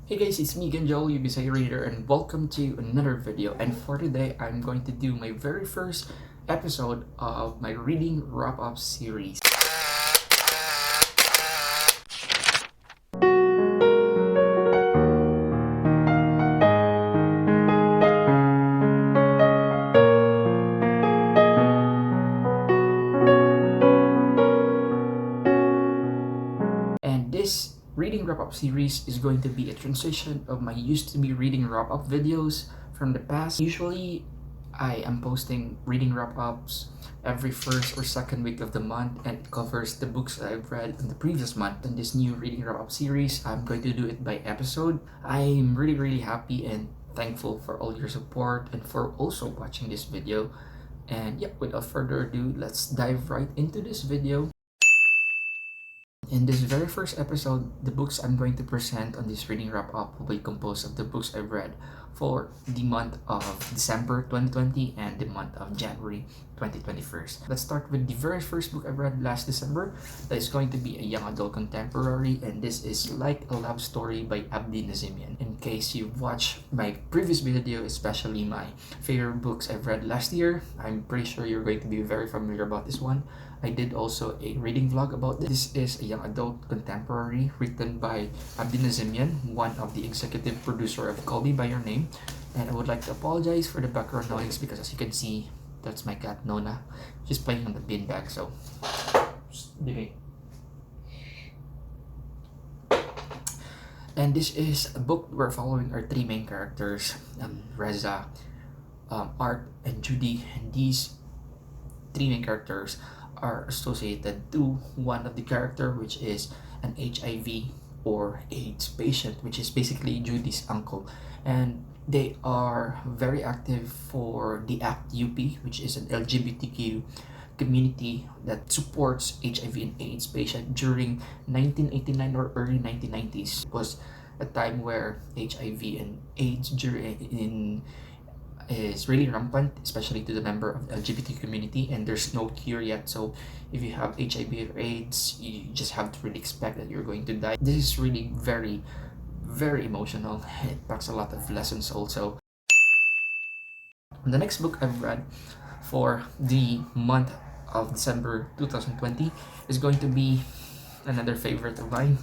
Hey guys, it's me again, Joel, your Bisaya reader, and welcome to another video. And for today, I'm going to do my very first episode of my reading wrap-up series. And this reading wrap-up series is going to be a transition of my used to be reading wrap-up videos from the past. Usually, I am posting reading wrap-ups every first or second week of the month, and it covers the books that I've read in the previous month. In this new reading wrap-up series, I'm going to do it by episode. I'm really happy and thankful for all your support and for also watching this video. And yeah, without further ado, let's dive right into this video. In this very first episode, the books I'm going to present on this reading wrap-up will be composed of the books I've read for the month of December 2020 and the month of January 2021. Let's start with the very first book I read last December. That is going to be a young adult contemporary, and this is Like a Love Story by Abdi Nazimian. In case you watched my previous video, especially my favorite books I've read last year, I'm pretty sure you're going to be very familiar about this one. I did also a reading vlog about this. This is a young adult contemporary written by Abdi Nazimian, one of the executive producer of Call Me By Your Name. And I would like to apologize for the background noise because as you can see, that's my cat Nona. She's playing on the beanbag, so delay. And this is a book we're following our three main characters, Reza, Art, and Judy. And these three main characters are associated to one of the character, which is an HIV or AIDS patient, which is basically Judy's uncle. And they are very active for the ACT UP, which is an LGBTQ community that supports HIV and AIDS patient during 1989 or early 1990s. It was a time where HIV and AIDS is really rampant, especially to the member of the LGBT community, and there's no cure yet. So if you have HIV or AIDS, you just have to really expect that you're going to die. This is really very emotional. It packs a lot of lessons also. The next book I've read for the month of December 2020 is going to be another favorite of mine.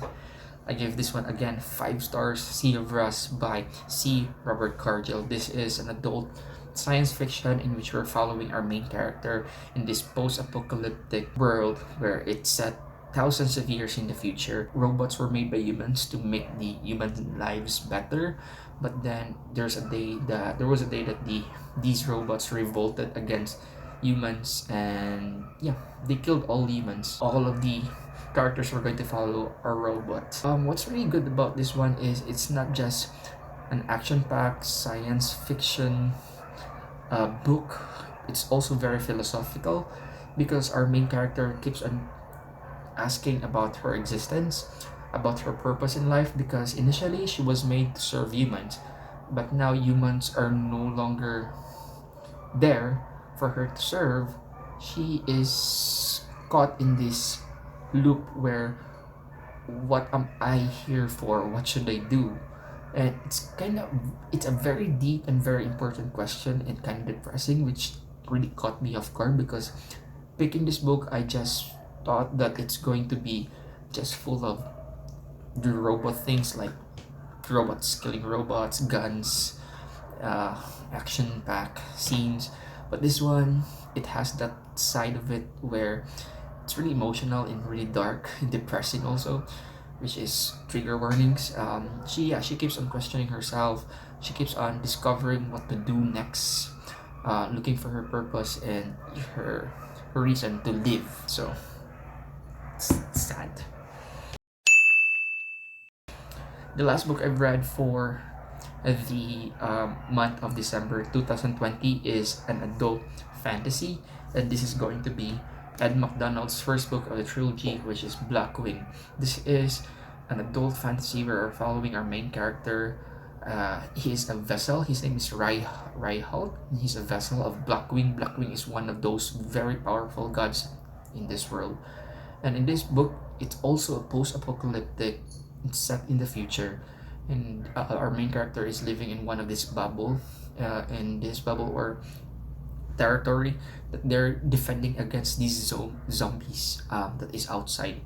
I give this one again 5 stars. Sea of Rust by C. Robert Cargill. This is an adult science fiction in which we're following our main character in this post-apocalyptic world where it's set thousands of years in the future. Robots were made by humans to make the human lives better, but then there was a day that these robots revolted against humans, and yeah, they killed all humans. All of the characters we're going to follow are robots. What's really good about this one is it's not just an action-packed science fiction book. It's also very philosophical because our main character keeps on asking about her existence, about her purpose in life, because initially she was made to serve humans, but now humans are no longer there for her to serve. She is caught in this loop where what am I here for? What should I do? And it's a very deep and very important question and kind of depressing, which really caught me off guard because picking this book, I just thought that it's going to be just full of the robot things like robots killing robots, guns, action pack scenes. But this one, it has that side of it where it's really emotional and really dark and depressing also, which is trigger warnings. She keeps on questioning herself. She keeps on discovering what to do next, looking for her purpose and her reason to live. So it's sad. The last book I've read for the month of December 2020 is an adult fantasy, and this is going to be Ed McDonald's first book of the trilogy, which is Blackwing. This is an adult fantasy where we're following our main character. He is a vessel. His name is Reinhold. He's a vessel of Blackwing. Blackwing is one of those very powerful gods in this world. And in this book, it's also a post-apocalyptic. It's set in the future, and our main character is living in one of this bubble, in this bubble or territory that they're defending against these zombies that is outside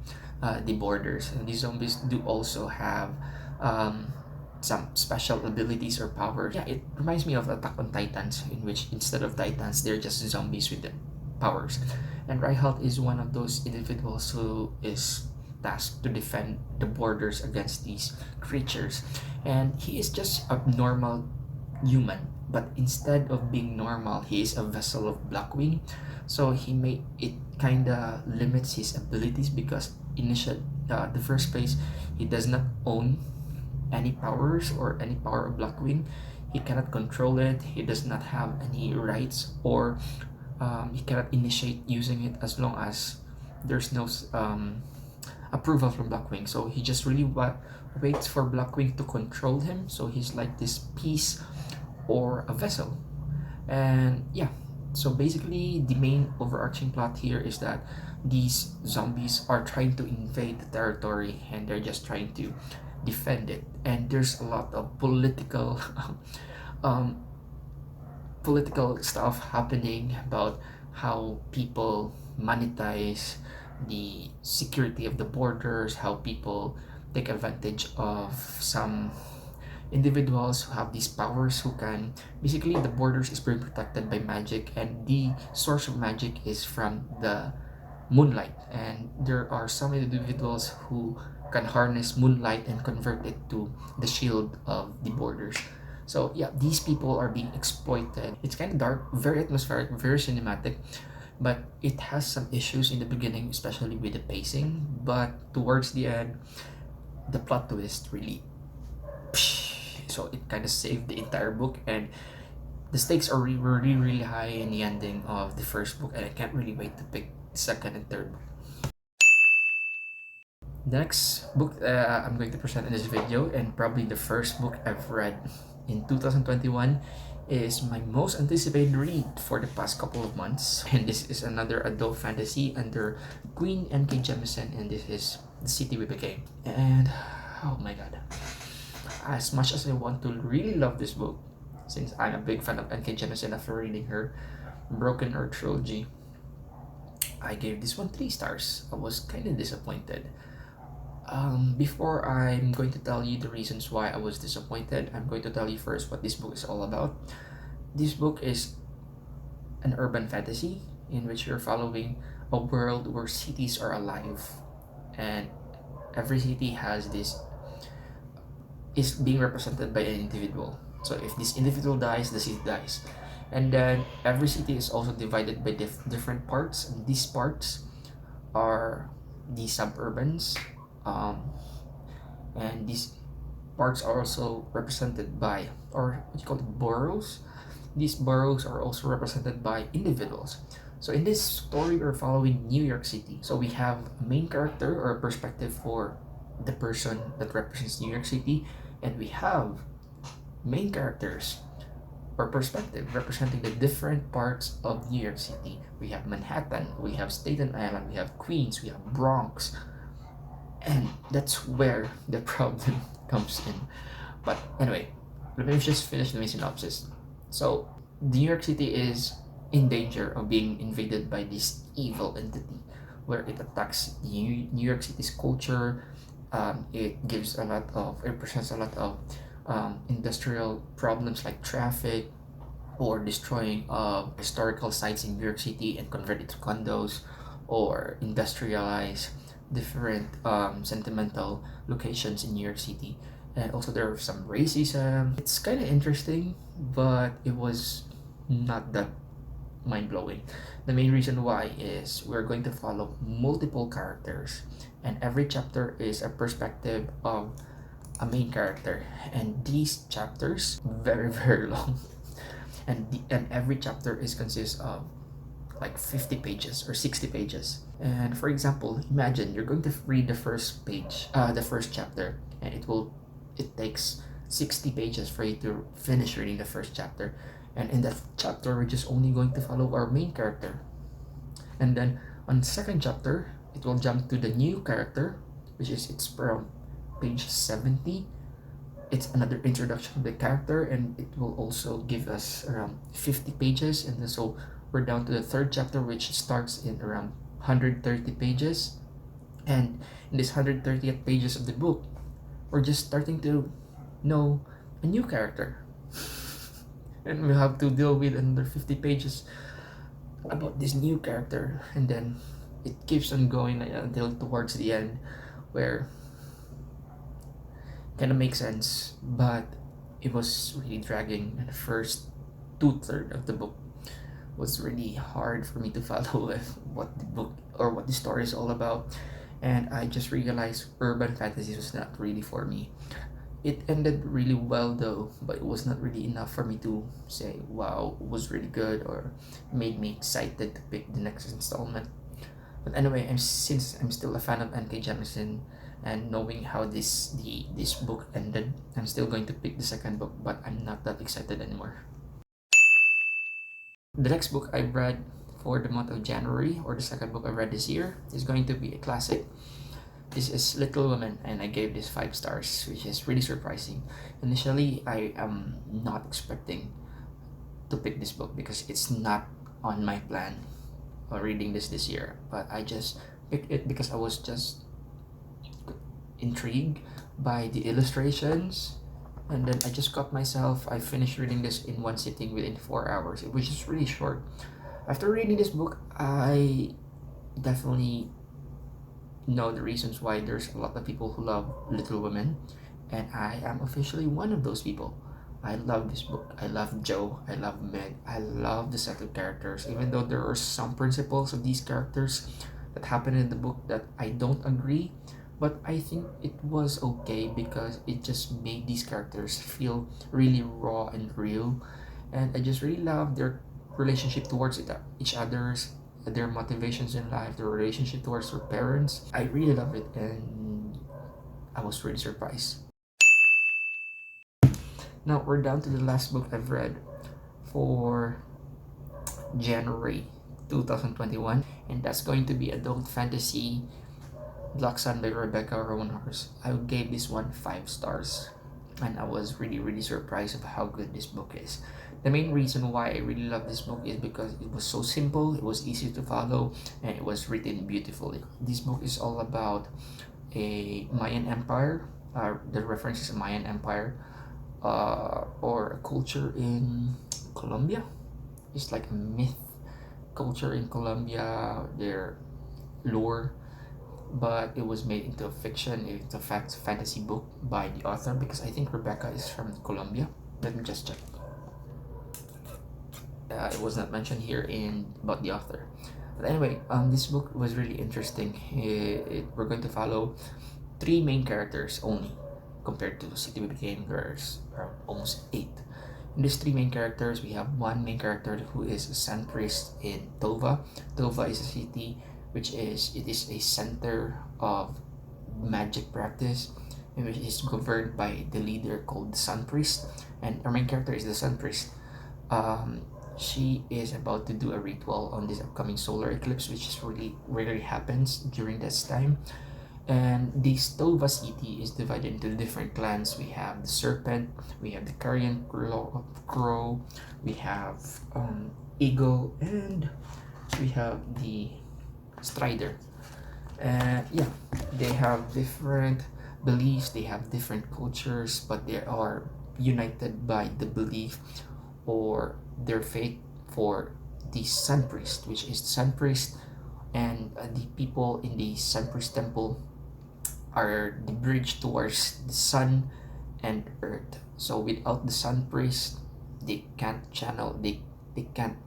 the borders. And these zombies do also have um, some special abilities or powers. Yeah, it reminds me of Attack on Titans, in which instead of titans, they're just zombies with the powers. And Reinhardt is one of those individuals who is tasked to defend the borders against these creatures. And he is just a normal human, but instead of being normal, he is a vessel of Blackwing. So he may it kind of limits his abilities because initial the first place he does not own any powers or any power of Blackwing. He cannot control it. He does not have any rights, or he cannot initiate using it as long as there's no approval from Blackwing. So he just really waits for Blackwing to control him. So he's like this piece or a vessel. And yeah, so basically the main overarching plot here is that these zombies are trying to invade the territory and they're just trying to defend it. And there's a lot of um, political stuff happening about how people monetize the security of the borders, how people take advantage of some individuals who have these powers who can basically the borders is being protected by magic, and the source of magic is from the moonlight, and there are some individuals who can harness moonlight and convert it to the shield of the borders. So yeah, these people are being exploited. It's kind of dark, very atmospheric, very cinematic, but it has some issues in the beginning, especially with the pacing. But towards the end, the plot twist really, so it kind of saved the entire book, and the stakes are really high in the ending of the first book, and I can't really wait to pick the second and third book. The next book I'm going to present in this video, and probably the first book I've read in 2021, is my most anticipated read for the past couple of months. And this is another adult fantasy under Queen N.K. Jemisin, and this is The City We Became. And oh my god, as much as I want to really love this book, since I'm a big fan of N.K. Jemisin after reading her Broken Earth trilogy, I gave this one 3 stars. I was kind of disappointed. Before I'm going to tell you the reasons why I was disappointed, I'm going to tell you first what this book is all about. This book is an urban fantasy in which you're following a world where cities are alive, and every city has this is being represented by an individual. So if this individual dies, the city dies. And then every city is also divided by different parts, and these parts are the suburbans, um, and these parts are also represented by, or what you call it, boroughs. These boroughs are also represented by individuals. So in this story, we're following New York City. So we have a main character or a perspective for the person that represents New York City, and we have main characters or perspective representing the different parts of New York City. We have Manhattan, we have Staten Island, we have Queens, we have Bronx, and that's where the problem comes in. But anyway, let me just finish the synopsis. So, New York City is in danger of being invaded by this evil entity where it attacks New York City's culture. It gives a lot of, it presents a lot of industrial problems like traffic, or destroying historical sites in New York City and convert it to condos, or industrialize different sentimental locations in New York City. And also there are some racism. It's kind of interesting, but it was not that mind-blowing. The main reason why is we're going to follow multiple characters, and every chapter is a perspective of a main character, and these chapters very long, and every chapter is consists of like 50 pages or 60 pages. And for example, imagine you're going to read the first page, the first chapter, and it takes 60 pages for you to finish reading the first chapter. And in that chapter, we're just only going to follow our main character. And then on the second chapter, it will jump to the new character, which is it's from page 70 it's another introduction of the character, and it will also give us around 50 pages, and then so we're down to the third chapter, which starts in around 130 pages. And in this 130th pages of the book, we're just starting to know a new character, and we have to deal with another 50 pages about this new character, and then it keeps on going until towards the end, where kind of makes sense, but it was really dragging. And the first two-thirds of the book was really hard for me to follow with what the book or what the story is all about. And I just realized urban fantasy was not really for me. It ended really well though, but it was not really enough for me to say, wow, it was really good or made me excited to pick the next installment. But anyway, since I'm still a fan of N.K. Jemisin, and knowing how this book ended, I'm still going to pick the second book, but I'm not that excited anymore. The next book I read for the month of January, or the second book I read this year, is going to be a classic. This is Little Women, and I gave this 5 stars, which is really surprising. Initially, I am not expecting to pick this book because it's not on my plan of reading this year, but I just picked it because I was just intrigued by the illustrations, and then I just got myself. I finished reading this in one sitting within 4 hours, which is really short. After reading this book, I definitely know the reasons why there's a lot of people who love Little Women, and I am officially one of those people. I love this book. I love Joe. I love Meg. I love the set of characters, even though there are some principles of these characters that happen in the book that I don't agree. But I think it was okay because it just made these characters feel really raw and real. And I just really love their relationship towards each other's, their motivations in life, their relationship towards their parents. I really love it, and I was really surprised. Now we're down to the last book I've read for January 2021, and that's going to be adult fantasy Black Sun by Rebecca Roanhorse. I gave this one 5 stars, and I was really surprised of how good this book is. The main reason why I really love this book is because it was so simple, it was easy to follow, and it was written beautifully. This book is all about a Mayan empire. The reference is a Mayan empire, or a culture in Colombia. It's like a myth culture in Colombia, their lore, but it was made into a fiction. It's a fantasy book by the author, because I think Rebecca is from Colombia. Let me just check. It was not mentioned here in about the author. But anyway, this book was really interesting. We're going to follow 3 main characters only, compared to City We Became. There's almost 8. In these 3 main characters, we have one main character who is a sun priest in Tova. Tova is a city which is a center of magic practice, in which is governed by the leader called the sun priest, and our main character is the sun priest. She is about to do a ritual on this upcoming solar eclipse, which is really rarely happens during this time. And the Stova city is divided into different clans. We have the Serpent, we have the Carrion Crow, we have Eagle, and we have the Strider. And yeah, they have different beliefs, they have different cultures, but they are united by the belief or their faith for the Sun Priest, which is the Sun Priest, and the people in the Sun Priest temple are the bridge towards the sun and earth. So without the Sun Priest, they can't channel, they can't,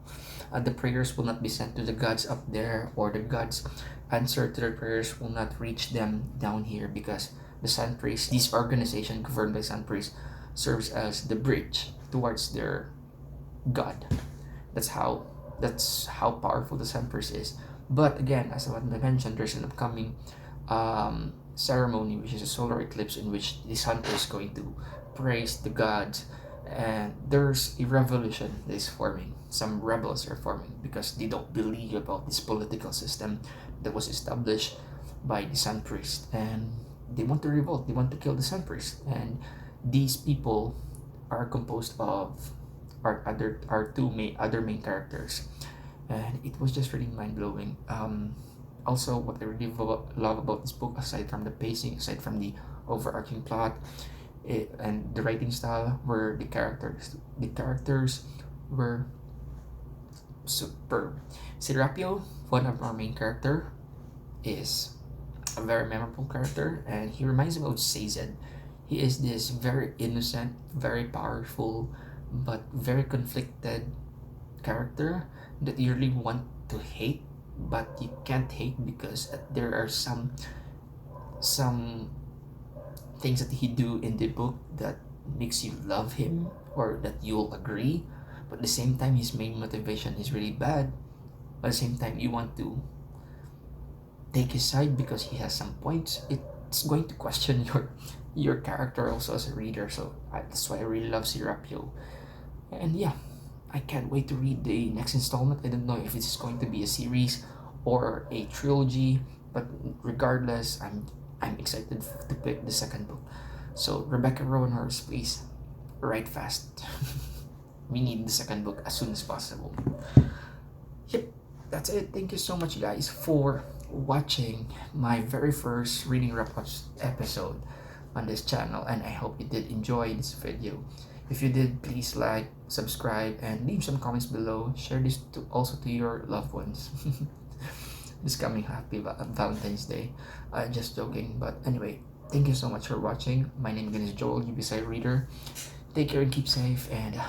the prayers will not be sent to the gods up there, or the gods answer to their prayers will not reach them down here, because the Sun Priest, this organization governed by Sun Priest, serves as the bridge towards their god. That's how powerful the Sun Priest is. But again, as I mentioned, there's an upcoming ceremony, which is a solar eclipse, in which the Sun Priest is going to praise the gods, and there's a revolution that is forming. Some rebels are forming because they don't believe about this political system that was established by the Sun Priest, and they want to revolt. They want to kill the Sun Priest, and these people are composed of our two main characters, and it was just really mind blowing. Also, what I really love about this book, aside from the pacing, aside from the overarching plot, and the writing style, were the characters. The characters were superb. Serapio, one of our main character, is a very memorable character, and he reminds me of Sazed. He is this very innocent, very powerful, but very conflicted character that you really want to hate, but you can't hate because there are some things that he do in the book that makes you love him, or that you'll agree. But at the same time, his main motivation is really bad. But at the same time, you want to take his side because he has some points. It's going to question your character also as a reader. So that's why I really love Serapio. And yeah, I can't wait to read the next installment. I don't know if it's going to be a series or a trilogy, but regardless, I'm excited to pick the second book. So Rebecca Roanhorse, please write fast. We need the second book as soon as possible. Yep, that's it. Thank you so much, guys, for watching my very first reading wrap-ups episode on this channel, and I hope you did enjoy this video. If you did, please like, subscribe, and leave some comments below. Share this also to your loved ones. This coming happy Valentine's Day. Just joking, but anyway, thank you so much for watching. My name again is Joel, Bisaya reader. Take care and keep safe, and